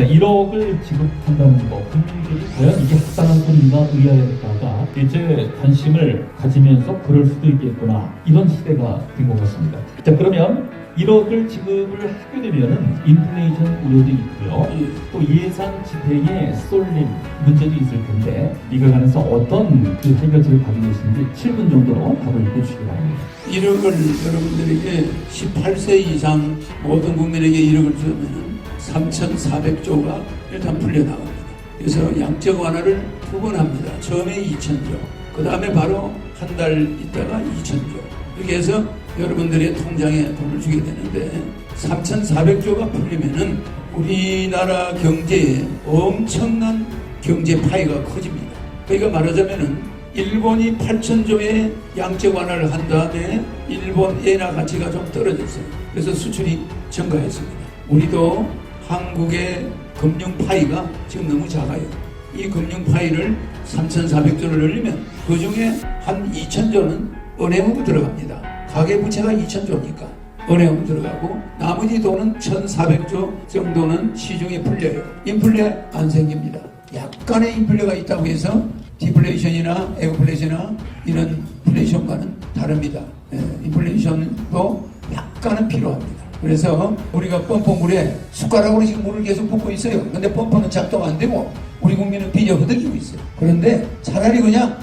그러니까 1억을 지급한다는 거, 국민들이 과연 이게 합당한 소리인가 의아했다가 이제 관심을 가지면서 그럴 수도 있겠구나, 이런 시대가 된 것 같습니다. 자, 그러면 1억을 지급을 하게 되면은 인플레이션 우려도 있고요. 또 예산 집행에 쏠림 문제도 있을 텐데 이걸 관해서 어떤 그 해결책을 가지고 있는지 7분 정도로 답을 해주시기 바랍니다. 1억을 여러분들에게 18세 이상 모든 국민에게 1억을 주면 3,400조가 일단 풀려나갑니다. 그래서 양적 완화를 두 번 합니다. 처음에 2,000조, 그 다음에 바로 한 달 있다가 2,000조. 이렇게 해서 여러분들의 통장에 돈을 주게 되는데 3,400조가 풀리면은 우리나라 경제에 엄청난 경제 파이가 커집니다. 그러니까 말하자면은 일본이 8,000조의 양적 완화를 한 다음에 일본 엔화 가치가 좀 떨어졌어요. 그래서 수출이 증가했습니다. 우리도 한국의 금융 파이가 지금 너무 작아요. 이 금융 파이를 3,400조를 늘리면 그 중에 한 2,000조는 은행으로 들어갑니다. 가계부채가 2,000조니까 은행으로 들어가고 나머지 돈은 1,400조 정도는 시중에 풀려요. 인플레 안 생깁니다. 약간의 인플레가 있다고 해서 디플레이션이나 에그플레이션이나 이런 플레이션과는 다릅니다. 인플레이션도 약간은 필요합니다. 그래서 우리가 펌프물에 숟가락으로 지금 물을 계속 붓고 있어요. 근데 펌프는 작동 안 되고 우리 국민은 빚어 흐득이고 있어요. 그런데 차라리 그냥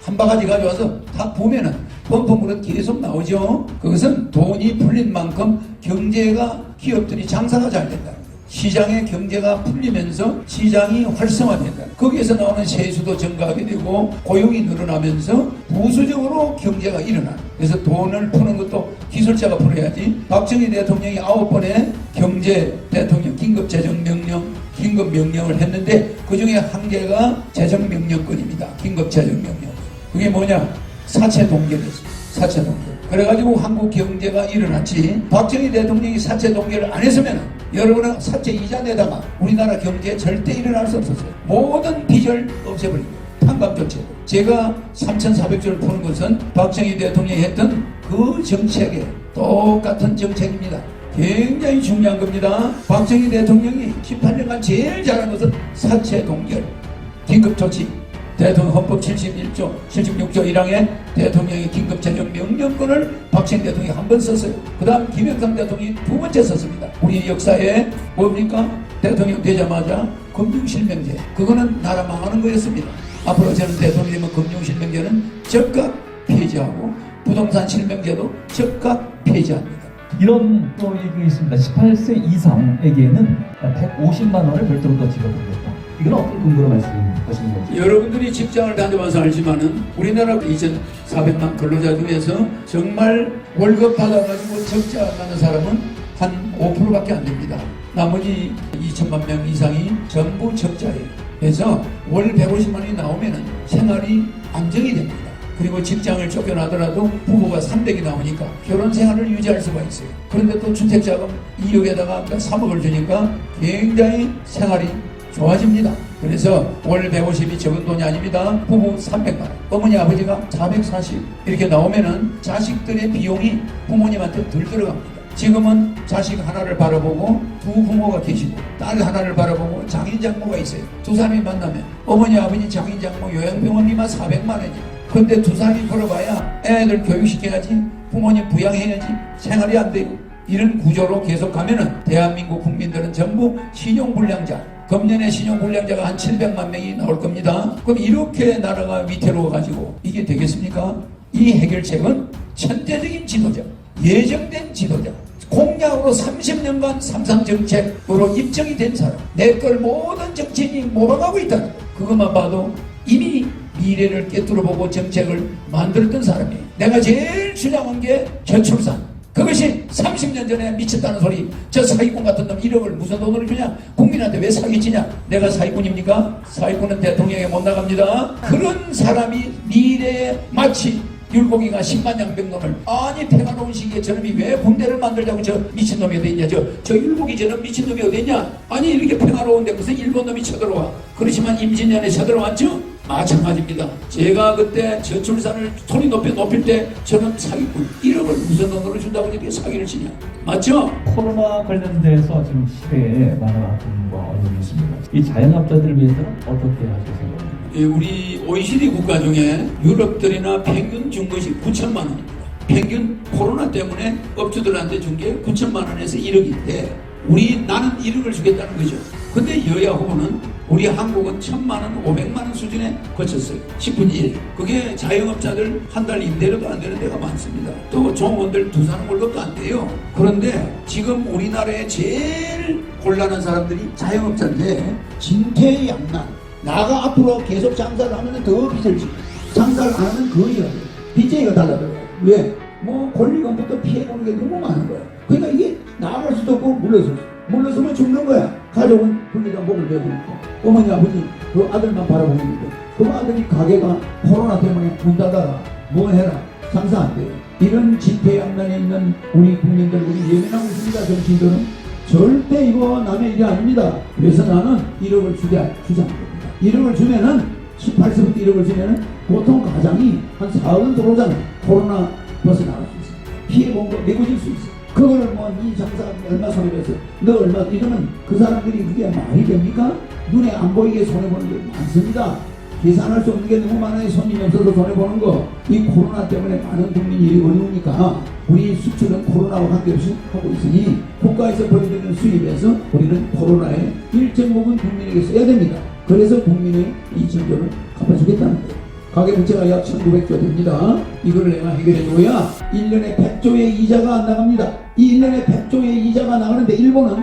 한 바가지 가져와서 다 부으면은 펌프물은 계속 나오죠. 그것은 돈이 풀린 만큼 경제가, 기업들이 장사가 잘 된다. 시장의 경제가 풀리면서 시장이 활성화된다. 거기에서 나오는 세수도 증가하게 되고 고용이 늘어나면서 부수적으로 경제가 일어나. 그래서 돈을 푸는 것도 기술자가 풀어야지. 박정희 대통령이 9번의 경제 대통령 긴급재정명령, 긴급명령을 했는데 그 중에 한 개가 재정명령권입니다. 긴급재정명령. 그게 뭐냐? 사채 동결이었어요. 사채 동결. 그래가지고 한국 경제가 일어났지. 박정희 대통령이 사채 동결을 안 했으면 여러분은 사채 이자 내다가 우리나라 경제에 절대 일어날 수 없었어요. 모든 빚을 없애버립니다. 판관조치. 제가 3,400조를 푸는 것은 박정희 대통령이 했던 그 정책에 똑같은 정책입니다. 굉장히 중요한 겁니다. 박정희 대통령이 18년간 제일 잘한 것은 사채 동결, 긴급조치. 대통령 헌법 71조, 76조 1항에 대통령의 긴급재정명령권을 박정희 대통령이 한 번 썼어요. 그 다음 김영삼 대통령이 두 번째 썼습니다. 우리 역사에 뭡니까? 대통령 되자마자 금융실명제. 그거는 나라 망하는 거였습니다. 앞으로 저는 대통령이 되면 금융실명제는 즉각 폐지하고 부동산 실명제도 즉각 폐지합니다. 이런 또 얘기가 있습니다. 18세 이상에게는 150만 원을 별도로 더 지급하겠다. 이건 어떤 근거로 말씀하시는 건지? 여러분들이 직장을 다녀봐서 알지만은 우리나라 2,400만 근로자 중에서 정말 월급 받아가지고 적자 나는 사람은 한 5%밖에 안 됩니다. 나머지 2천만 명 이상이 전부 적자예요. 그래서 월 150만 원이 나오면은 생활이 안정이 됩니다. 그리고 직장을 쫓겨나더라도 부부가 300이 나오니까 결혼 생활을 유지할 수가 있어요. 그런데 또 주택자금 2억에다가 3억을 주니까 굉장히 생활이 좋아집니다. 그래서 월 150이 적은 돈이 아닙니다. 부부 300만 원, 어머니 아버지가 440 이렇게 나오면은 자식들의 비용이 부모님한테 덜 들어갑니다. 지금은 자식 하나를 바라보고 두 부모가 계시고 딸 하나를 바라보고 장인 장모가 있어요. 두 사람이 만나면 어머니 아버지 장인 장모 요양병원비만 400만 원이에요. 근데 두 사람이 벌어봐야 애들 교육시켜야지, 부모님 부양해야지 생활이 안 돼요. 이런 구조로 계속 가면은 대한민국 국민들은 전부 신용불량자, 금년에 신용불량자가 한 700만 명이 나올 겁니다. 그럼 이렇게 나라가 위태로워가지고 이게 되겠습니까? 이 해결책은 천재적인 지도자, 예정된 지도자, 공약으로 30년간 삼삼정책으로 입증이 된 사람, 내 걸 모든 정치인이 몰아가고 있다는 거. 그것만 봐도 이미 미래를 꿰뚫어보고 정책을 만들었던 사람이에요. 내가 제일 주장한 게 저출산. 그것이 30년 전에 미쳤다는 소리. 저 사기꾼 같은 놈 1억을 무슨 돈으로 주냐? 국민한테 왜 사기치냐? 내가 사기꾼입니까? 사기꾼은 대통령에 못 나갑니다. 그런 사람이 미래에 마치 율곡이가 10만 양병론을, 아니 평화로운 시기에 저놈이 왜 군대를 만들자고 저 미친놈이 어디 있냐? 저 율곡이 저놈 미친놈이 어디 있냐? 아니 이렇게 평화로운데 무슨 일본 놈이 쳐들어와? 그렇지만 임진년에 쳐들어왔죠? 마찬가지입니다. 제가 그때 저출산을 소리 높일 때 저는 사기꾼 1억을 무슨 돈으로 준다고 이렇게 사기를 치냐. 맞죠? 코로나 관련돼서 지금 시대에 많은 아픔과 어려움이 있습니다. 이 자영업자들을 위해서는 어떻게 하실 생각입니까? 예, 우리 OECD 국가 중에 유럽들이나 평균 준 것이 9천만 원입니다. 평균 코로나 때문에 업주들한테 준 게 9천만 원에서 1억인데 나는 1억을 주겠다는 거죠. 근데 여야 후보는 우리 한국은 1,000만 원, 500만 원 수준에 거쳤어요. 10분의 1. 그게 자영업자들 한 달 임대료도 안 되는 데가 많습니다. 또 종업원들 두 사람 월급도 안 돼요. 그런데 지금 우리나라에 제일 곤란한 사람들이 자영업자인데 진퇴양난. 나가 앞으로 계속 장사를 하면 더 빚을 지고 장사를 안 하면 거의 빚쟁이가 달라들어요. 왜? 뭐 권리금부터 피해보는 게 너무 많은 거야. 그러니까 이게 나갈 수도 없고 물러서면 죽는 거야. 가족은 분리가 목을 베고 있고 어머니 아버지 그 아들만 바라보고 있고 그 아들이 가게가 코로나 때문에 문 닫아라 뭐 해라 장사 안 돼요. 이런 진퇴양난에 있는 우리 국민들 우리 예민하고 있습니다. 정치인들은 절대 이거 남의 일이 아닙니다. 그래서 나는 1억을 주지 않습니다. 1억을 주면은 18세부터 1억을 주면은 보통 가장이 한 4억은 들어오잖아요. 코로나 벗어나갈 수 있어요. 피해 본 거 메꿔줄 수 있어요. 그걸 뭐 이 장사 얼마 손해봤어? 너 얼마 이러면 그 사람들이 그게 말이 됩니까? 눈에 안 보이게 손해보는 게 많습니다. 계산할 수 없는 게 너무 많아요. 손님이 없어서 손해보는 거. 이 코로나 때문에 많은 국민이 어려우니까 우리 수출은 코로나와 관계없이 하고 있으니 국가에서 벌어들이는 수입에서 우리는 코로나에 일정 부분 국민에게 써야 됩니다. 그래서 국민의 2,000조를 갚아주겠다는 거예요. 가계부채가 약 1,900조 됩니다. 이걸 내가 해결해줘야 1년에 100조의 이자가 안 나갑니다. 이 1년에 100조의 이자가 나가는데 일본은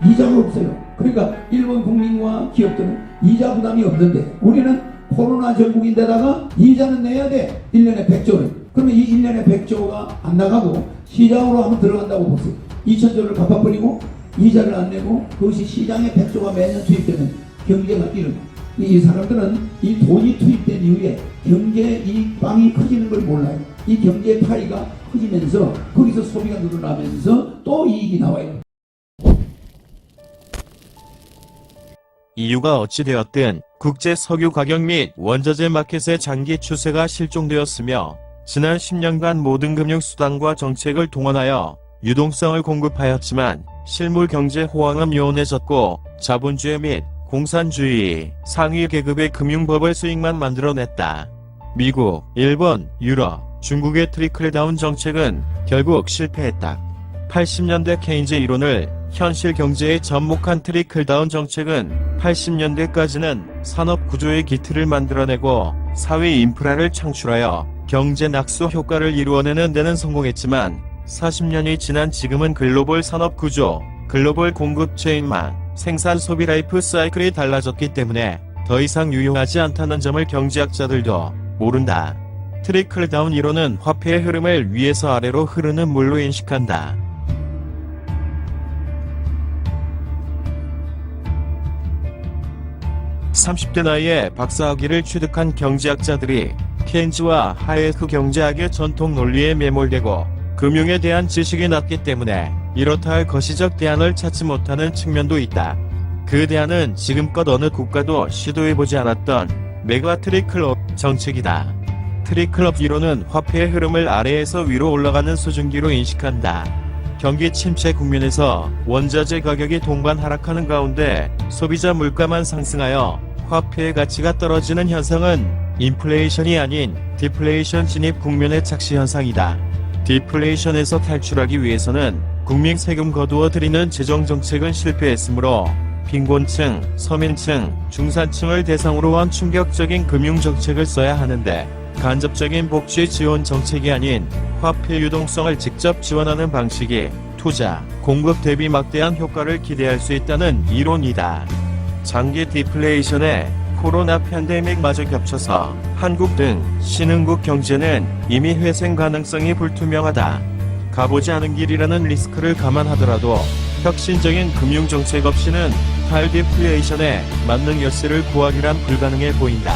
이자가 없어요. 그러니까 일본 국민과 기업들은 이자 부담이 없는데 우리는 코로나 전국인데다가 이자는 내야 돼. 1년에 100조를. 그러면 이 1년에 100조가 안 나가고 시장으로 한번 들어간다고 보세요. 2,000조를 갚아버리고 이자를 안 내고 그것이 시장에 100조가 매년 투입되는 경제가 일어나. 이 사람들은 이 돈이 투입된 이후에 경제 이 빵이 커지는 걸 몰라요. 이 경제 파이가 커지면서 거기서 소비가 늘어나면서 또 이익이 나와요. 이유가 어찌되었든 국제 석유 가격 및 원자재 마켓의 장기 추세가 실종되었으며 지난 10년간 모든 금융수단과 정책을 동원하여 유동성을 공급하였지만 실물 경제 호황은 요원해졌고 자본주의 및 공산주의 상위 계급의 금융버블 수익만 만들어냈다. 미국, 일본, 유럽, 중국의 트리클다운 정책은 결국 실패했다. 80년대 케인즈 이론을 현실 경제에 접목한 트리클다운 정책은 80년대까지는 산업 구조의 기틀을 만들어내고 사회 인프라를 창출하여 경제 낙수 효과를 이루어내는 데는 성공했지만 40년이 지난 지금은 글로벌 산업 구조, 글로벌 공급 체인망, 생산 소비 라이프 사이클이 달라졌기 때문에 더 이상 유효하지 않다는 점을 경제학자들도 모른다. 트리클다운 이론은 화폐의 흐름을 위에서 아래로 흐르는 물로 인식한다. (30대) 나이에 박사학위를 취득한 경제학자들이 케인즈와 하이에크 경제학의 전통 논리에 매몰되고 금융에 대한 지식이 낮기 때문에 이렇다 할 거시적 대안을 찾지 못하는 측면도 있다. 그 대안은 지금껏 어느 국가도 시도해보지 않았던 메가 트리클업 정책이다. 트리클업 이론은 화폐의 흐름을 아래에서 위로 올라가는 수증기로 인식한다. 경기 침체 국면에서 원자재 가격이 동반 하락하는 가운데 소비자 물가만 상승하여 화폐의 가치가 떨어지는 현상은 인플레이션이 아닌 디플레이션 진입 국면의 착시 현상이다. 디플레이션에서 탈출하기 위해서는 국민 세금 거두어 들이는 재정정책은 실패했으므로 빈곤층, 서민층, 중산층을 대상으로 한 충격적인 금융정책을 써야 하는데 간접적인 복지 지원 정책이 아닌 화폐 유동성을 직접 지원하는 방식이 투자, 공급 대비 막대한 효과를 기대할 수 있다는 이론이다. 장기 디플레이션에 코로나 팬데믹마저 겹쳐서 한국 등 신흥국 경제는 이미 회생 가능성이 불투명하다. 가보지 않은 길이라는 리스크를 감안하더라도 혁신적인 금융정책 없이는 탈디플레이션에 맞는 열쇠를 구하기란 불가능해 보인다.